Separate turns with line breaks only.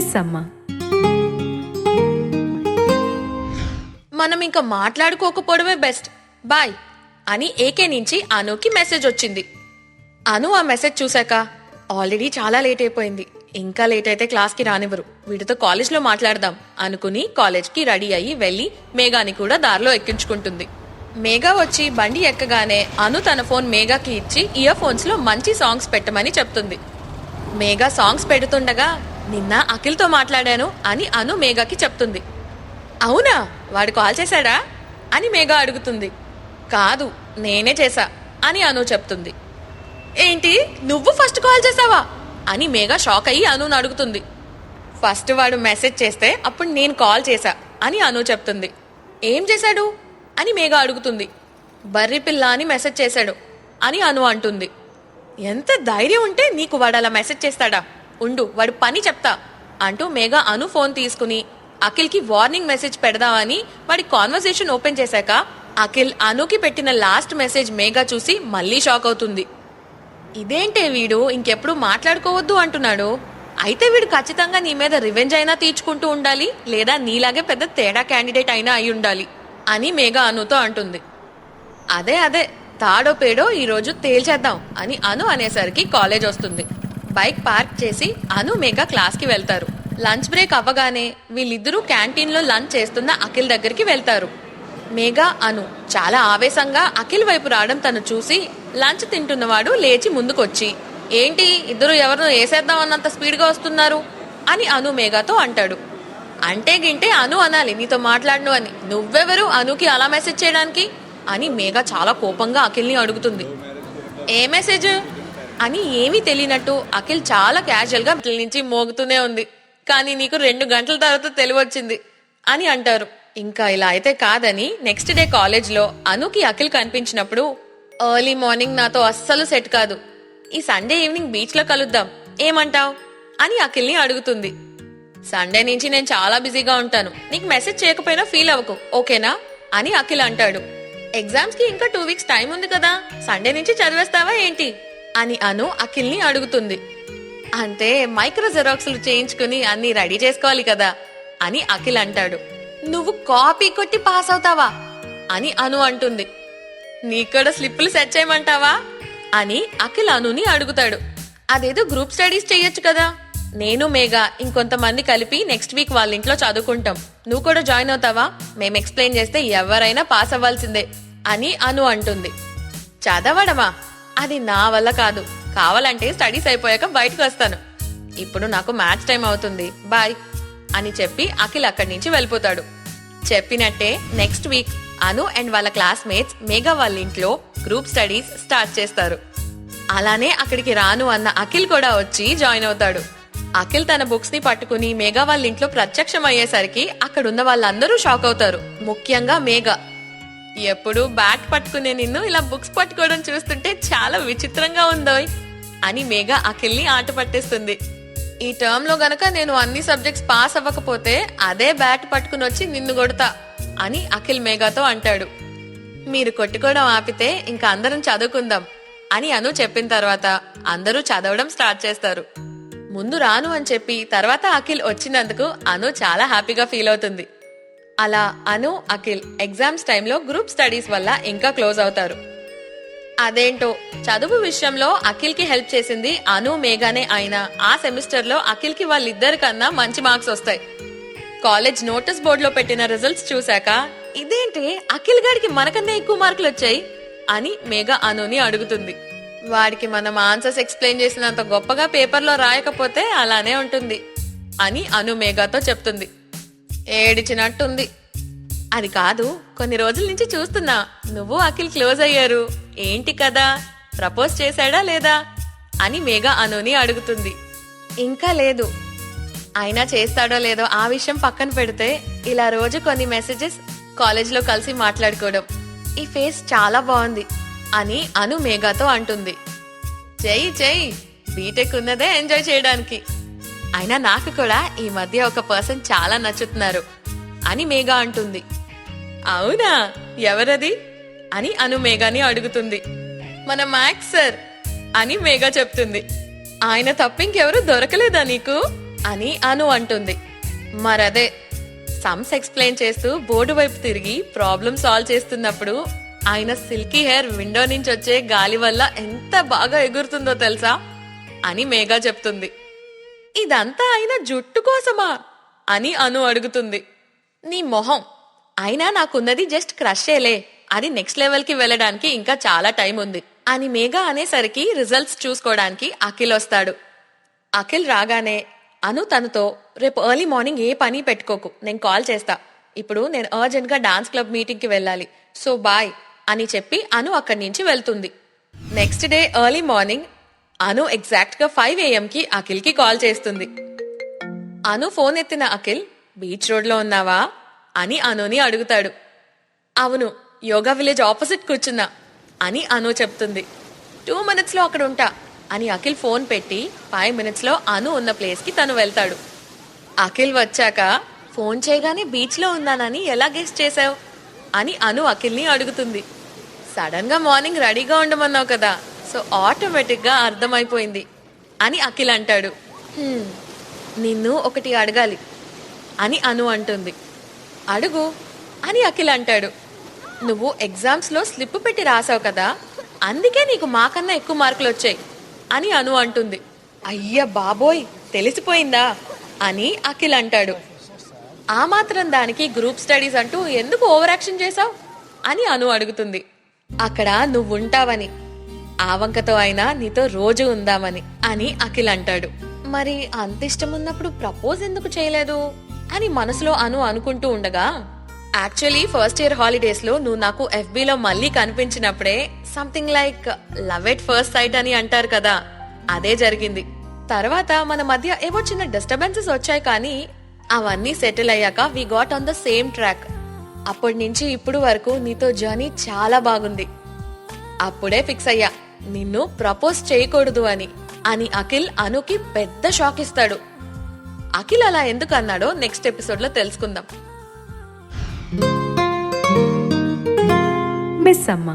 Yes అమ్మా.
మనం ఇంకా మాట్లాడుకోకపోవడమే బెస్ట్, బాయ్ అని ఏకే నుంచి అనుకి మెసేజ్ వచ్చింది. అను ఆ మెసేజ్ చూశాక ఆల్రెడీ చాలా లేట్ అయిపోయింది, ఇంకా లేట్ అయితే క్లాస్కి రానివ్వరు, వీటితో కాలేజ్లో మాట్లాడదాం అనుకుని కాలేజ్కి రెడీ అయ్యి వెళ్ళి మేఘాని కూడా దారిలో ఎక్కించుకుంటుంది. మేఘా వచ్చి బండి ఎక్కగానే అను తన ఫోన్ మేఘాకి ఇచ్చి ఇయర్ ఫోన్స్ లో మంచి సాంగ్స్ పెట్టమని చెప్తుంది. మేఘా సాంగ్స్ పెడుతుండగా నిన్న అఖిల్తో మాట్లాడాను అని అను మేఘాకి చెప్తుంది. అవునా, వాడు కాల్ చేశాడా అని మేఘా అడుగుతుంది. కాదు, నేనే చేశా అని అను చెప్తుంది. ఏంటి, నువ్వు ఫస్ట్ కాల్ చేసావా అని మేఘా షాక్ అయ్యి అనుని అడుగుతుంది. ఫస్ట్ వాడు మెసేజ్ చేస్తే అప్పుడు నేను కాల్ చేశా అని అను చెప్తుంది. ఏం చేశాడు అని మేఘా అడుగుతుంది. బర్రి పిల్ల అని మెసేజ్ చేశాడు అని అను అంటుంది. ఎంత ధైర్యం ఉంటే నీకు వాడు అలా మెసేజ్ చేస్తాడా, ఉండు వాడు పని చెప్తా అంటూ మేఘా అను ఫోన్ తీసుకుని అఖిల్కి వార్నింగ్ మెసేజ్ పెడదామని వాడి కాన్వర్సేషన్ ఓపెన్ చేశాక అఖిల్ అనుకి పెట్టిన లాస్ట్ మెసేజ్ మేఘా చూసి మళ్ళీ షాక్ అవుతుంది. ఇదేంటే వీడు ఇంకెప్పుడు మాట్లాడుకోవద్దు అంటున్నాడు, అయితే వీడు ఖచ్చితంగా నీ మీద రివెంజ్ అయినా తీర్చుకుంటూ ఉండాలి, లేదా నీలాగే పెద్ద తేడా క్యాండిడేట్ అయినా అయి ఉండాలి అని మేఘా అనుతో అంటుంది. అదే తాడో పేడో ఈరోజు తేల్చేద్దాం అని అను అనేసరికి కాలేజ్ వస్తుంది. బైక్ పార్క్ చేసి అను మేఘా క్లాస్కి వెళ్తారు. లంచ్ బ్రేక్ అవ్వగానే వీళ్ళిద్దరూ క్యాంటీన్లో లంచ్ చేస్తున్న అఖిల్ దగ్గరికి వెళ్తారు. మేఘా అను చాలా ఆవేశంగా అఖిల్ వైపు రావడం తను చూసి లంచ్ తింటున్నవాడు లేచి ముందుకొచ్చి, ఏంటి ఇద్దరు ఎవరినో వేసేద్దాం అన్నంత స్పీడ్గా వస్తున్నారు అని అను మేఘాతో అంటాడు. అంటే గింటే అను అనాలి నీతో మాట్లాడను అని, నువ్వెవరు అనుకి అలా మెసేజ్ చేయడానికి అని మేఘా చాలా కోపంగా అఖిల్ని అడుగుతుంది. ఏ మెసేజ్ అని ఏమీ తెలియనట్టు అఖిల్ చాలా క్యాజువల్గా నుంచి మోగుతూనే ఉంది. కానీ నీకు 2 గంటల తర్వాత తెలివొచ్చింది అని అంటారు. ఇంకా ఇలా అయితే కాదని నెక్స్ట్ డే కాలేజ్లో అనుకి అఖిల్ కనిపించినప్పుడు, ఎర్లీ మార్నింగ్ నాతో అస్సలు సెట్ కాదు, ఈ సండే ఈవినింగ్ బీచ్లో కలుద్దాం ఏమంటావ్ అని అఖిల్ని అడుగుతుంది. సండే నుంచి నేను చాలా బిజీగా ఉంటాను, నీకు మెసేజ్ చేయకపోయినా ఫీల్ అవ్వకు ఓకేనా అని అఖిల్ అంటాడు. ఎగ్జామ్స్ కి ఇంకా 2 వీక్స్ టైం ఉంది కదా, సండే నుంచి చదివేస్తావా ఏంటి అని అను అఖిల్ని అడుగుతుంది. అంటే మైక్రో జెరాక్స్లు చేయించుకుని అన్ని రెడీ చేసుకోవాలి కదా అని అఖిల్ అంటాడు. నువ్వు కాపీ కొట్టి పాస్ అవుతావా అని అను అంటుంది. నీకూడా స్లిప్పులు సెట్ చేయమంటావా అని అఖిల్ అనుని అడుగుతాడు. అదేదో గ్రూప్ స్టడీస్ చెయ్యొచ్చు కదా, నేను మేఘా ఇంకొంతమంది కలిపి నెక్స్ట్ వీక్ వాళ్ళ ఇంట్లో చదువుకుంటాం, నువ్వు కూడా జాయిన్ అవుతావా, మేము ఎక్స్ప్లెయిన్ చేస్తే ఎవరైనా పాస్ అవ్వాల్సిందే అని అను అంటుంది. చదవడమా, అది నా వల్ల కాదు, కావాలంటే స్టడీస్ అయిపోయాక బయటకు వస్తాను, ఇప్పుడు నాకు మ్యాచ్ టైం అవుతుంది బాయ్ అని చెప్పి అఖిల్ అక్కడి నుంచి వెళ్ళిపోతాడు. చెప్పినట్టే నెక్స్ట్ వీక్ అను అండ్ వాళ్ళ క్లాస్మేట్స్ మేఘా వాళ్ళ ఇంట్లో గ్రూప్ స్టడీస్ స్టార్ట్ చేస్తారు. అలానే అక్కడికి రాను అన్న అఖిల్ కూడా వచ్చి జాయిన్ అవుతాడు. అఖిల్ తన బుక్స్ ని పట్టుకుని మేఘా వాళ్ళ ఇంట్లో ప్రత్యక్షం అయ్యేసరికి అక్కడున్న వాళ్ళందరూ షాక్ అవుతారు, ముఖ్యంగా మేఘా. ఎప్పుడు బ్యాట్ పట్టుకునే నిన్ను ఇలా బుక్స్ పట్టుకోవడం చూస్తుంటే చాలా విచిత్రంగా ఉందోయ్ అని మేఘా అఖిల్ని ఆట పట్టేస్తుంది. ఈ టర్మ్ లో గనక నేను అన్ని సబ్జెక్ట్స్ పాస్ అవ్వకపోతే అదే బ్యాట్ పట్టుకుని వచ్చి నిన్ను కొడతా అని అఖిల్ మేఘాతో అంటాడు. మీరు కొట్టుకోవడం ఆపితే ఇంకా అందరం చదువుకుందాం అని అను చెప్పిన తర్వాత అందరూ చదవడం స్టార్ట్ చేస్తారు. ముందు రాను అని చెప్పి తర్వాత అఖిల్ వచ్చినందుకు అను చాలా హ్యాపీగా ఫీల్ అవుతుంది. అలా అను అఖిల్ ఎగ్జామ్స్ టైంలో గ్రూప్ స్టడీస్ వల్ల ఇంకా క్లోజ్ అవుతారు. అదేంటో చదువు విషయంలో అఖిల్ కి హెల్ప్ చేసింది అను మేఘానే అయినా ఆ సెమిస్టర్ లో అఖిల్ కి వాళ్ళిద్దరికన్నా మంచి మార్క్స్ వస్తాయి. కాలేజ్ నోటీస్ బోర్డులో పెట్టిన రిజల్ట్స్ చూశాక, ఇదేంటి అఖిల్ గాడికి మనకన్నా ఎక్కువ మార్కులు వచ్చాయి అని మేఘా అనుని అడుగుతుంది. వాడికి మనం ఆన్సర్స్ ఎక్స్ప్లెయిన్ చేసినంత గొప్పగా పేపర్లో రాయకపోతే అలానే ఉంటుంది అని అను మేఘాతో చెప్తుంది. ఏడిచినట్టుంది. అది కాదు, కొన్ని రోజుల నుంచి చూస్తున్నా నువ్వు అఖిల్ క్లోజ్ అయ్యారు, ఏంటి కదా, ప్రపోజ్ చేశాడా లేదా అని మేఘా అనుని అడుగుతుంది. ఇంకా లేదు, అయినా చేస్తాడో లేదో ఆ విషయం పక్కన పెడితే ఇలా రోజు కొన్ని మెసేజెస్, కాలేజ్లో కలిసి మాట్లాడుకోవడం, ఈ ఫేస్ చాలా బాగుంది అని అను మేఘాతో అంటుంది. చెయ్యి బీటెక్ ఉన్నదే ఎంజాయ్ చేయడానికి, అయినా నాకు కూడా ఈ మధ్య ఒక పర్సన్ చాలా నచ్చుతున్నారు అని మేఘా అంటుంది. అవునా, ఎవరది అని అను మేఘాని అడుగుతుంది. మన మ్యాథ్స్ సార్ అని మేఘా చెప్తుంది. ఆయన తప్ప ఇంకెవరు దొరకలేదా నీకు అని అను అంటుంది. మరదే సమ్స్ ఎక్స్ప్లెయిన్ చేస్తూ బోర్డు వైపు తిరిగి ప్రాబ్లం సాల్వ్ చేస్తున్నప్పుడు ఆయన సిల్కీ హెయిర్ విండో నుంచి వచ్చే గాలి వల్ల ఎంత బాగా ఎగురుతుందో తెలుసా అని మేఘా చెప్తుంది. ఇదంతా ఆయన జుట్టు కోసమా అని అను అడుగుతుంది. నీ మొహం, అయినా నాకున్నది జస్ట్ క్రషేలే, అది నెక్స్ట్ లెవెల్ కి వెళ్ళడానికి ఇంకా చాలా టైం ఉంది అని మేఘా అనేసరికి రిజల్ట్స్ చూసుకోవడానికి అఖిల్ వస్తాడు. అఖిల్ రాగానే అను తనతో రేపు ఎర్లీ మార్నింగ్ ఏ పని పెట్టుకోకు, నేను కాల్ చేస్తా, ఇప్పుడు నేను అర్జెంట్ గా డాన్స్ క్లబ్ మీటింగ్ కి వెళ్ళాలి, సో బాయ్ అని చెప్పి అను అక్కడి నుంచి వెళ్తుంది. నెక్స్ట్ డే ఎర్లీ మార్నింగ్ అను ఎగ్జాక్ట్ గా 5 AM కి అఖిల్ కి కాల్ చేస్తుంది. అను ఫోన్ ఎత్తిన అఖిల్ బీచ్ రోడ్ లో ఉన్నావా అని అనుని అడుగుతాడు. అవును, యోగా విలేజ్ ఆపోజిట్ కూర్చున్నా అని అను చెప్తుంది. 2 minutes లో అక్కడ ఉంటా అని అఖిల్ ఫోన్ పెట్టి 5 minutes లో అను ఉన్న ప్లేస్ కి తను వెళ్తాడు. అఖిల్ వచ్చాక ఫోన్ చేయగానే బీచ్ లో ఉన్నానని ఎలా గెస్ చేసావు అని అను అఖిల్ని అడుగుతుంది. సడన్ గా మార్నింగ్ రెడీగా ఉండమన్నావు కదా, సో ఆటోమేటిక్ గా అర్థమైపోయింది అని అఖిల్ అంటాడు. నిన్ను ఒకటి అడగాలి అని అను అంటుంది. అడుగు అని అఖిల్ అంటాడు. నువ్వు ఎగ్జామ్స్ లో స్లిప్ పెట్టి రాసావు కదా, అందుకే నీకు మాకన్నా ఎక్కువ మార్కులు వచ్చాయి అని అను అంటుంది. అయ్య బాబోయ్, తెలిసిపోయిందా అని అఖిల్ అంటాడు. ఆ మాత్రం దానికి గ్రూప్ స్టడీస్ అంటూ ఎందుకు ఓవర్ యాక్షన్ చేసావు అని అను అడుగుతుంది. అక్కడ నువ్వుంటావని, ఆ వంకతో అయినా నీతో రోజు ఉందామని అని అఖిల్ అంటాడు. మరి అంత ఇష్టం ఉన్నప్పుడు ప్రపోజ్ ఎందుకు చేయలేదు అని మనసులో అను అనుకుంటూ ఉండగా, యాక్చువల్లీ ఫస్ట్ ఇయర్ హాలిడేస్ లో నువ్వు నాకు FB లో మళ్ళీ కనిపించినప్పుడే something like love at first sight అని అంటారు కదా, అదే జరిగింది. తర్వాత మన మధ్య ఏవో చిన్న డిస్టర్బెన్సెస్ వచ్చాయి, కానీ అవన్నీ సెటిల్ అయ్యాక we got on the same track. అప్పటి నుంచి ఇప్పుడు వరకు నీతో జర్నీ చాలా బాగుంది. అప్పుడే ఫిక్స్ అయ్యా నిన్ను ప్రపోజ్ చేయకూడదు అని అని అఖిల్ అనుకి పెద్ద షాక్ ఇస్తాడు. అఖిల్ అలా ఎందుకు అన్నాడో నెక్స్ట్ ఎపిసోడ్ లో తెలుసుకుందాం.
మిస్ అమ్మ.